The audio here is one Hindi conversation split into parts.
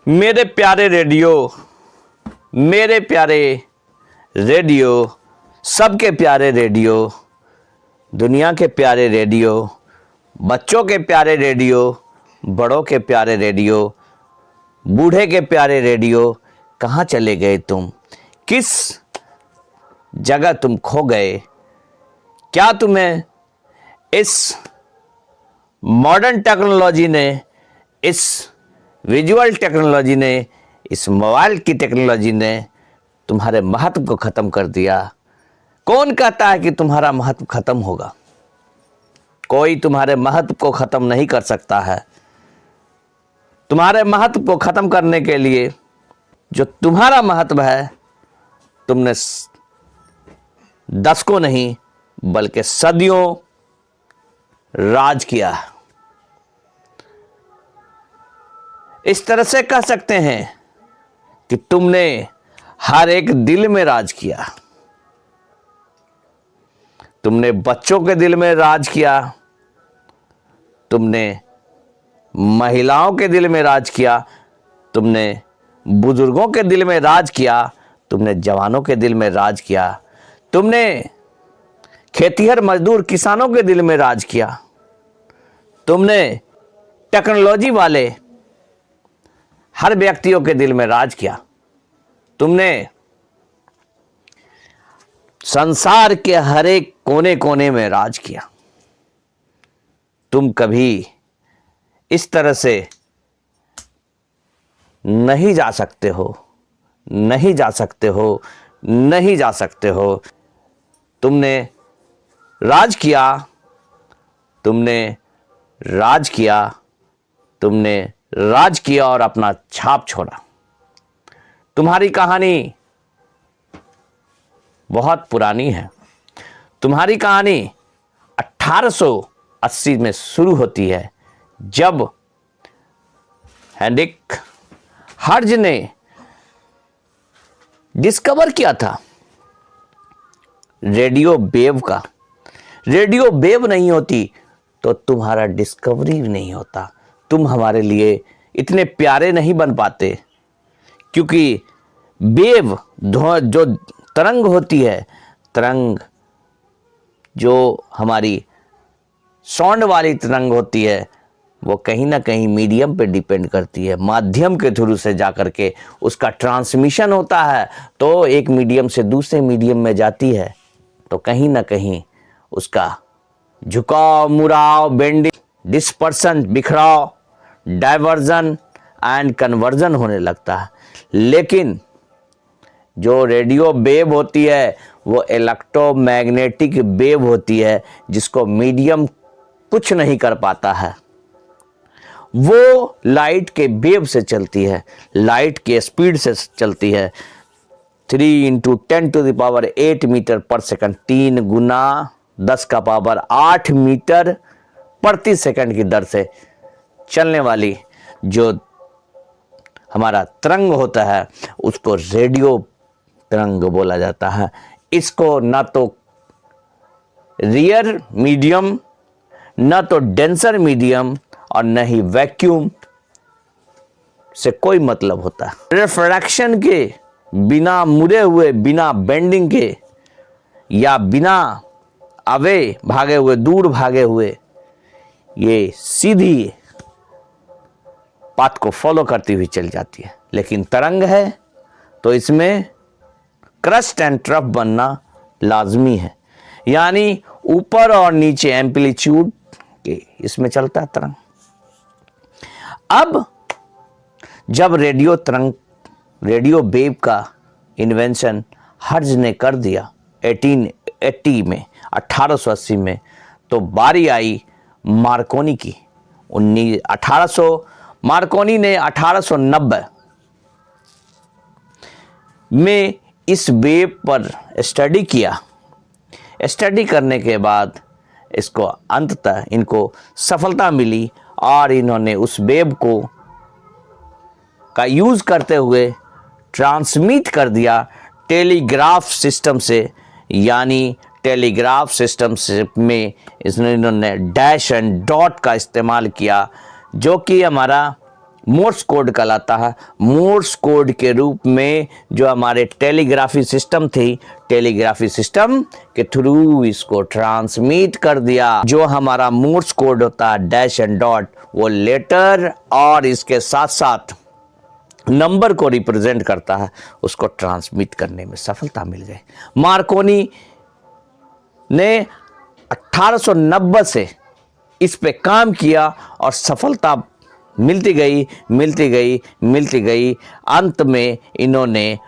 मेरे प्यारे रेडियो, मेरे प्यारे रेडियो, सबके प्यारे रेडियो, दुनिया के प्यारे रेडियो, बच्चों के प्यारे रेडियो, बड़ों के प्यारे रेडियो, बूढ़े के प्यारे रेडियो, कहाँ चले गए तुम? किस जगह तुम खो गए? क्या तुम्हें इस मॉडर्न टेक्नोलॉजी ने, इस विजुअल टेक्नोलॉजी ने, इस मोबाइल की टेक्नोलॉजी ने तुम्हारे महत्व को ख़त्म कर दिया? कौन कहता है कि तुम्हारा महत्व ख़त्म होगा? कोई तुम्हारे महत्व को ख़त्म नहीं कर सकता है। तुम्हारे महत्व को ख़त्म करने के लिए जो तुम्हारा महत्व है, तुमने दशकों नहीं बल्कि सदियों राज किया। इस तरह से कह सकते हैं कि तुमने हर एक दिल में राज किया। तुमने बच्चों के दिल में राज किया, तुमने महिलाओं के दिल में राज किया, तुमने बुजुर्गों के दिल में राज किया, तुमने जवानों के दिल में राज किया, तुमने खेतीहर मजदूर किसानों के दिल में राज किया, तुमने टेक्नोलॉजी वाले हर व्यक्तियों के दिल में राज किया, तुमने संसार के हर एक कोने कोने में राज किया। तुम कभी इस तरह से नहीं जा सकते हो, नहीं जा सकते हो, नहीं जा सकते हो। तुमने राज किया, तुमने राज किया, तुमने राज किया और अपना छाप छोड़ा। तुम्हारी कहानी बहुत पुरानी है। तुम्हारी कहानी 1880 में शुरू होती है, जब हेनरिक हर्ट्ज ने डिस्कवर किया था रेडियो वेव का। रेडियो वेव नहीं होती तो तुम्हारा डिस्कवरी नहीं होता, तुम हमारे लिए इतने प्यारे नहीं बन पाते। क्योंकि वेव जो तरंग होती है, तरंग जो हमारी साउंड वाली तरंग होती है, वो कहीं ना कहीं मीडियम पे डिपेंड करती है। माध्यम के थ्रू से जाकर के उसका ट्रांसमिशन होता है, तो एक मीडियम से दूसरे मीडियम में जाती है, तो कहीं ना कहीं उसका झुकाव, मुड़ाव, बेंडिंग, डिस्पर्सन, बिखराव, डाइवर्जन एंड कन्वर्जन होने लगता है। लेकिन जो रेडियो वेव होती है वो इलेक्ट्रोमैग्नेटिक वेव होती है, जिसको मीडियम कुछ नहीं कर पाता है। वो लाइट के वेव से चलती है, लाइट के स्पीड से चलती है। 3 × 10⁸ मीटर पर सेकंड, 3 गुना 10⁸ मीटर प्रति सेकंड की दर से चलने वाली जो हमारा तरंग होता है, उसको रेडियो तरंग बोला जाता है। इसको ना तो रियर मीडियम, ना तो डेंसर मीडियम और न ही वैक्यूम से कोई मतलब होता है। रिफ्रैक्शन के बिना मुड़े हुए, बिना बेंडिंग के, या बिना अवे भागे हुए, दूर भागे हुए, ये सीधी पाथ को फॉलो करती हुई चल जाती है। लेकिन तरंग है तो इसमें क्रस्ट एंड ट्रफ बनना लाजमी है, यानी ऊपर और नीचे एम्पलीट्यूड के इसमें चलता है तरंग। अब जब रेडियो तरंग, रेडियो वेव का इन्वेंशन हर्ट्ज ने कर दिया 1880 में, 1880 में, तो बारी आई मार्कोनी की। 1800 मार्कोनी ने 1890 में इस वेव पर स्टडी किया। स्टडी करने के बाद इसको अंततः इनको सफलता मिली और इन्होंने उस वेव को का यूज़ करते हुए ट्रांसमिट कर दिया टेलीग्राफ सिस्टम से। यानी टेलीग्राफ सिस्टम से में इन्होंने डैश एंड डॉट का इस्तेमाल किया, जो कि हमारा मोर्स कोड कहलाता है। मोर्स कोड के रूप में जो हमारे टेलीग्राफी सिस्टम थी, टेलीग्राफी सिस्टम के थ्रू इसको ट्रांसमिट कर दिया। जो हमारा मोर्स कोड होता है डैश एंड डॉट, वो लेटर और इसके साथ साथ नंबर को रिप्रेजेंट करता है, उसको ट्रांसमिट करने में सफलता मिल गई। मार्कोनी ने 1890 से इस पे काम किया और सफलता मिलती गई। अंत में इन्होंने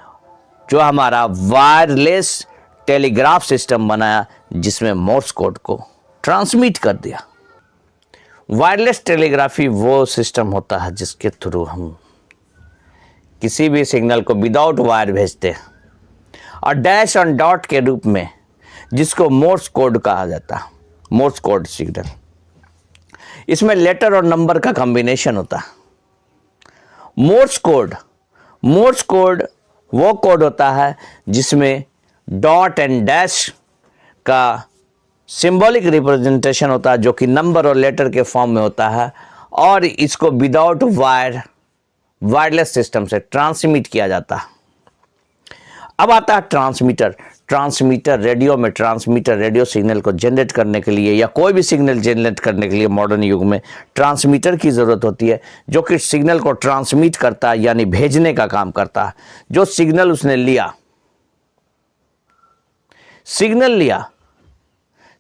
जो हमारा वायरलेस टेलीग्राफ सिस्टम बनाया, जिसमें मोर्स कोड को ट्रांसमिट कर दिया। वायरलेस टेलीग्राफी वो सिस्टम होता है जिसके थ्रू हम किसी भी सिग्नल को विदाउट वायर भेजते हैं, और डैश और डॉट के रूप में जिसको मोर्स कोड कहा जाता है, मोर्स कोड सिग्नल। इसमें लेटर और नंबर का कॉम्बिनेशन होता है। मोर्स कोड वो कोड होता है जिसमें डॉट एंड डैश का सिंबॉलिक रिप्रेजेंटेशन होता है, जो कि नंबर और लेटर के फॉर्म में होता है, और इसको विदाउट वायरलेस सिस्टम से ट्रांसमिट किया जाता है। अब आता है ट्रांसमीटर। रेडियो में ट्रांसमीटर रेडियो सिग्नल को जनरेट करने के लिए या कोई भी सिग्नल जनरेट करने के लिए मॉडर्न युग में ट्रांसमीटर की ज़रूरत होती है, जो कि सिग्नल को ट्रांसमिट करता है, यानी भेजने का काम करता है। जो सिग्नल उसने लिया,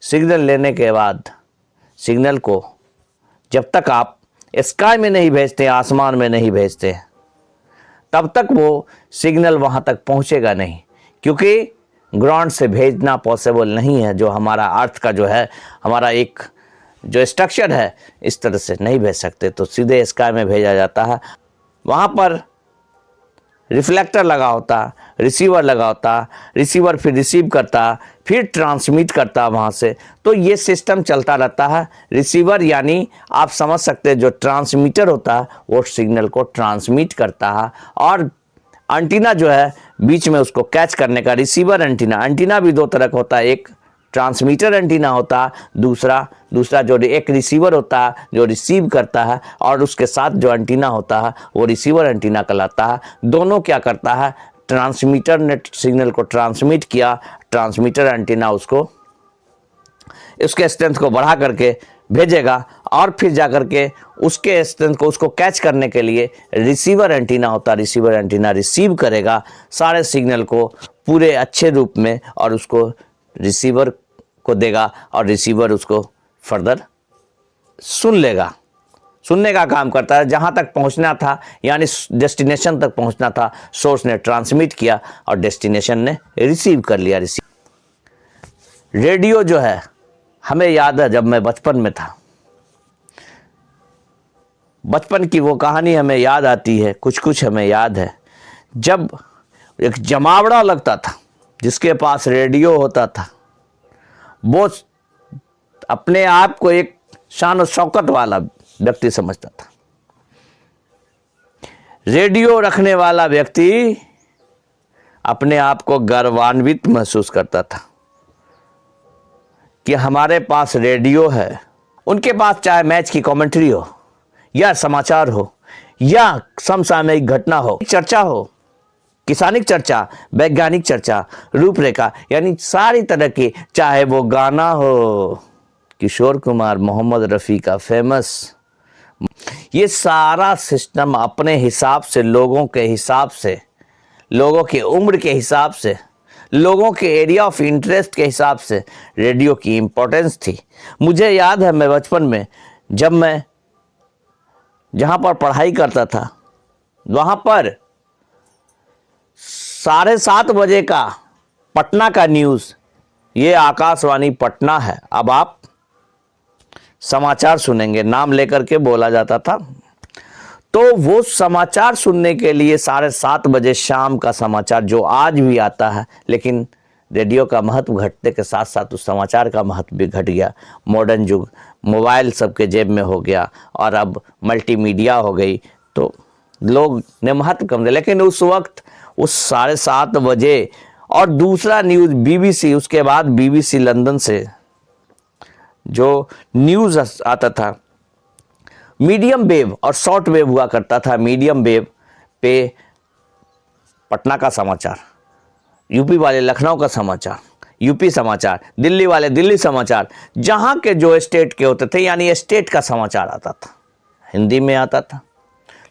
सिग्नल लेने के बाद सिग्नल को जब तक आप स्काई में नहीं भेजते, आसमान में नहीं भेजते, तब तक वो सिग्नल वहाँ तक पहुँचेगा नहीं, क्योंकि ग्राउंड से भेजना पॉसिबल नहीं है। जो हमारा अर्थ का जो है, हमारा एक जो स्ट्रक्चर है, इस तरह से नहीं भेज सकते, तो सीधे स्काई में भेजा जाता है। वहाँ पर रिफ्लेक्टर लगा होता, रिसीवर लगा होता, रिसीवर फिर रिसीव करता, फिर ट्रांसमिट करता वहाँ से। तो ये सिस्टम चलता रहता है। रिसीवर यानी आप समझ सकते हैं, जो ट्रांसमीटर होता है वो सिग्नल को ट्रांसमिट करता है, और एंटीना जो है बीच में उसको कैच करने का रिसीवर एंटीना भी दो तरह का होता है। एक ट्रांसमीटर एंटीना होता है, दूसरा जो एक रिसीवर होता है जो रिसीव करता है, और उसके साथ जो एंटीना होता है वो रिसीवर एंटीना कहलाता है। दोनों क्या करता है, ट्रांसमीटर ने सिग्नल को ट्रांसमिट किया, ट्रांसमीटर एंटीना उसके स्ट्रेंथ को बढ़ा करके भेजेगा, और फिर जाकर के उसके स्ट्रेंथ को उसको कैच करने के लिए रिसीवर एंटीना होता है, रिसीवर एंटीना रिसीव करेगा सारे सिग्नल को पूरे अच्छे रूप में, और उसको रिसीवर को देगा, और रिसीवर उसको फर्दर सुन लेगा। सुनने का काम करता है। जहाँ तक पहुँचना था, यानी डेस्टिनेशन तक पहुँचना था, सोर्स ने ट्रांसमिट किया और डेस्टिनेशन ने रिसीव कर लिया। रेडियो जो है, हमें याद है जब मैं बचपन में था, बचपन की वो कहानी हमें याद आती है, कुछ हमें याद है। जब एक जमावड़ा लगता था जिसके पास रेडियो होता था, वो अपने आप को एक शान और शौकत वाला व्यक्ति समझता था। रेडियो रखने वाला व्यक्ति अपने आप को गर्वान्वित महसूस करता था कि हमारे पास रेडियो है। उनके पास चाहे मैच की कमेंट्री हो, या समाचार हो, या समसामयिक घटना हो, चर्चा हो, किसानिक चर्चा, वैज्ञानिक चर्चा, रूपरेखा, यानी सारी तरह की, चाहे वो गाना हो किशोर कुमार, मोहम्मद रफ़ी का फेमस, ये सारा सिस्टम अपने हिसाब से, लोगों के हिसाब से, लोगों की उम्र के हिसाब से, लोगों के एरिया ऑफ इंटरेस्ट के हिसाब से रेडियो की इम्पोर्टेंस थी। मुझे याद है, मैं बचपन में जब मैं जहाँ पर पढ़ाई करता था, वहाँ पर 7:30 बजे का पटना का न्यूज़, ये आकाशवाणी पटना है, अब आप समाचार सुनेंगे, नाम लेकर के बोला जाता था। तो वो समाचार सुनने के लिए 7:30 बजे शाम का समाचार, जो आज भी आता है, लेकिन रेडियो का महत्व घटने के साथ साथ उस समाचार का महत्व भी घट गया। मॉडर्न युग, मोबाइल सबके जेब में हो गया, और अब मल्टीमीडिया हो गई, तो लोग ने महत्व कम दिया। लेकिन उस वक्त उस 7:30 बजे, और दूसरा न्यूज़ BBC, उसके बाद BBC लंदन से जो न्यूज़ आता था, मीडियम वेव और शॉर्ट वेव हुआ करता था। मीडियम वेव पे पटना का समाचार, यूपी वाले लखनऊ का समाचार, यूपी समाचार, दिल्ली वाले दिल्ली समाचार, जहाँ के जो स्टेट के होते थे, यानी स्टेट का समाचार आता था, हिंदी में आता था,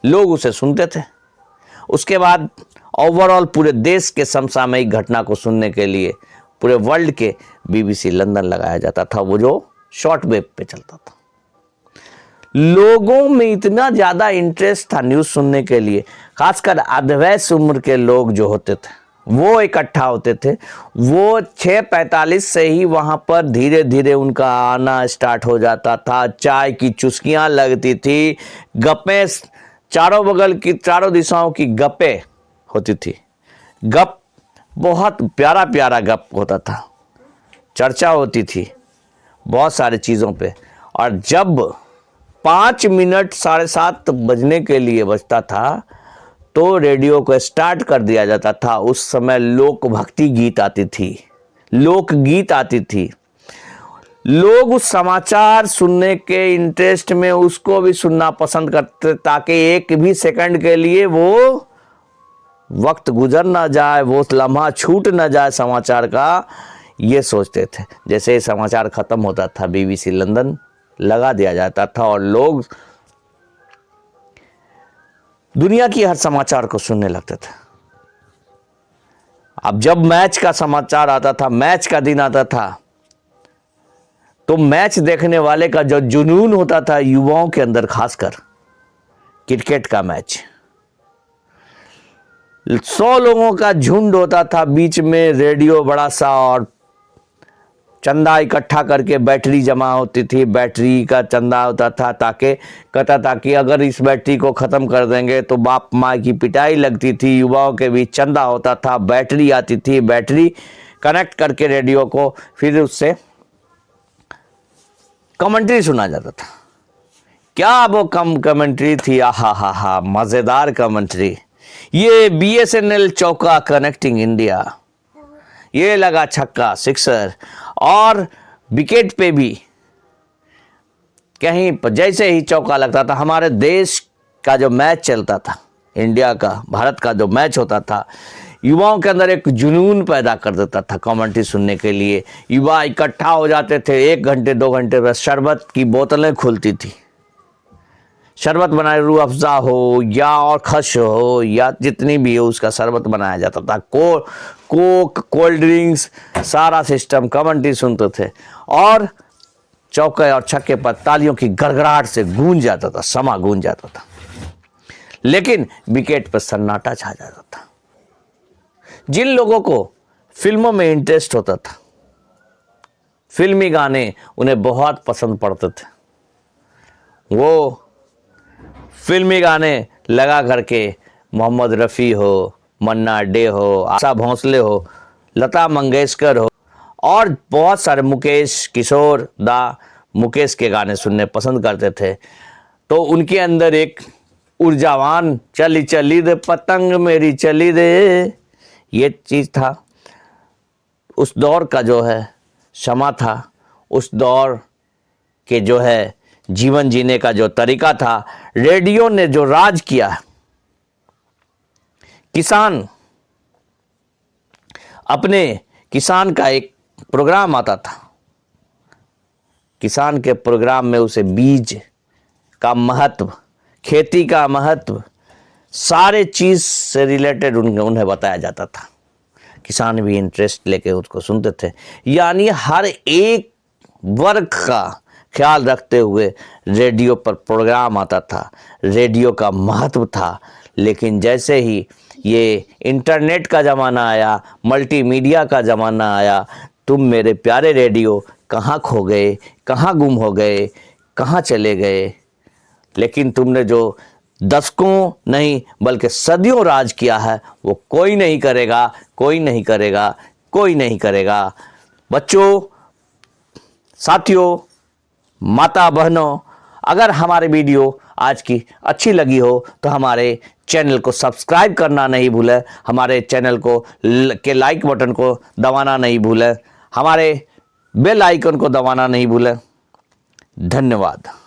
लोग उसे सुनते थे। उसके बाद ओवरऑल पूरे देश के समसामयिक घटना को सुनने के लिए पूरे वर्ल्ड के BBC लंदन लगाया जाता था, वो जो शॉर्ट वेव पे चलता था। लोगों में इतना ज़्यादा इंटरेस्ट था न्यूज़ सुनने के लिए, खासकर अधवयस उम्र के लोग जो होते थे वो इकट्ठा होते थे। वो 6:45 से ही वहाँ पर धीरे धीरे उनका आना स्टार्ट हो जाता था। चाय की चुस्कियाँ लगती थी, गप्पें चारों बगल की, चारों दिशाओं की गप्पें होती थी। गप बहुत प्यारा प्यारा गप होता था, चर्चा होती थी बहुत सारी चीज़ों पे। और जब 5 मिनट 7:30 बजने के लिए बजता था तो रेडियो को स्टार्ट कर दिया जाता था। उस समय लोक भक्ति गीत आती थी, लोकगीत आती थी। लोग उस समाचार सुनने के इंटरेस्ट में उसको भी सुनना पसंद करते, ताकि एक भी सेकंड के लिए वो वक्त गुजर ना जाए, वो लम्हा छूट ना जाए समाचार का, ये सोचते थे। जैसे समाचार खत्म होता था BBC लंदन लगा दिया जाता था और लोग दुनिया की हर समाचार को सुनने लगते थे। अब जब मैच का समाचार आता था, मैच का दिन आता था, तो मैच देखने वाले का जो जुनून होता था युवाओं के अंदर, खासकर क्रिकेट का मैच, 100 लोगों का झुंड होता था, बीच में रेडियो बड़ा सा, और चंदा इकट्ठा करके बैटरी जमा होती थी, बैटरी का चंदा होता था, ताकि कहता था कि अगर इस बैटरी को ख़त्म कर देंगे तो बाप माँ की पिटाई लगती थी। युवाओं के बीच चंदा होता था, बैटरी आती थी, बैटरी कनेक्ट करके रेडियो को, फिर उससे कमेंट्री सुना जाता था। क्या वो कमेंट्री थी, आहा हा हा, मज़ेदार कमेंट्री। ये BSNL चौका कनेक्टिंग इंडिया, ये लगा छक्का, सिक्सर, और विकेट पे भी कहीं पर जैसे ही चौका लगता था, हमारे देश का जो मैच चलता था, इंडिया का, भारत का जो मैच होता था, युवाओं के अंदर एक जुनून पैदा कर देता था कमेंट्री सुनने के लिए। युवा इकट्ठा हो जाते थे, 1 घंटे 2 घंटे बस शरबत की बोतलें खुलती थी, शरबत बनाए, रूह अफ़ज़ा हो या और खश हो या जितनी भी हो, उसका शरबत बनाया जाता था। कोक, कोल्ड ड्रिंक्स, सारा सिस्टम, कमेंट्री सुनते थे, और चौके और छक्के पर तालियों की गड़गड़ाहट से गूंज जाता था, समा गूंज जाता था। लेकिन विकेट पर सन्नाटा छा जाता था। जिन लोगों को फिल्मों में इंटरेस्ट होता था, फिल्मी गाने उन्हें बहुत पसंद पड़ते थे, वो फिल्मी गाने लगा करके मोहम्मद रफ़ी हो, मन्ना डे हो, आशा भोंसले हो, लता मंगेशकर हो, और बहुत सारे, मुकेश, किशोर दा, मुकेश के गाने सुनने पसंद करते थे। तो उनके अंदर एक ऊर्जावान चली चली दे पतंग मेरी चली दे, ये चीज़ था। उस दौर का जो है समा था, उस दौर के जो है जीवन जीने का जो तरीका था, रेडियो ने जो राज किया। किसान का एक प्रोग्राम आता था, किसान के प्रोग्राम में उसे बीज का महत्व, खेती का महत्व, सारे चीज़ से रिलेटेड उन्हें बताया जाता था। किसान भी इंटरेस्ट लेके उसको सुनते थे। यानी हर एक वर्ग का ख्याल रखते हुए रेडियो पर प्रोग्राम आता था, रेडियो का महत्व था। लेकिन जैसे ही ये इंटरनेट का ज़माना आया, मल्टीमीडिया का ज़माना आया, तुम मेरे प्यारे रेडियो कहाँ खो गए, कहाँ गुम हो गए, कहाँ चले गए। लेकिन तुमने जो दशकों नहीं बल्कि सदियों राज किया है, वो कोई नहीं करेगा, कोई नहीं करेगा, कोई नहीं करेगा। बच्चों, साथियों, माता बहनों, अगर हमारे वीडियो आज की अच्छी लगी हो तो हमारे चैनल को सब्सक्राइब करना नहीं भूलें, हमारे चैनल को के लाइक बटन को दबाना नहीं भूलें, हमारे बेल आइकन को दबाना नहीं भूलें। धन्यवाद।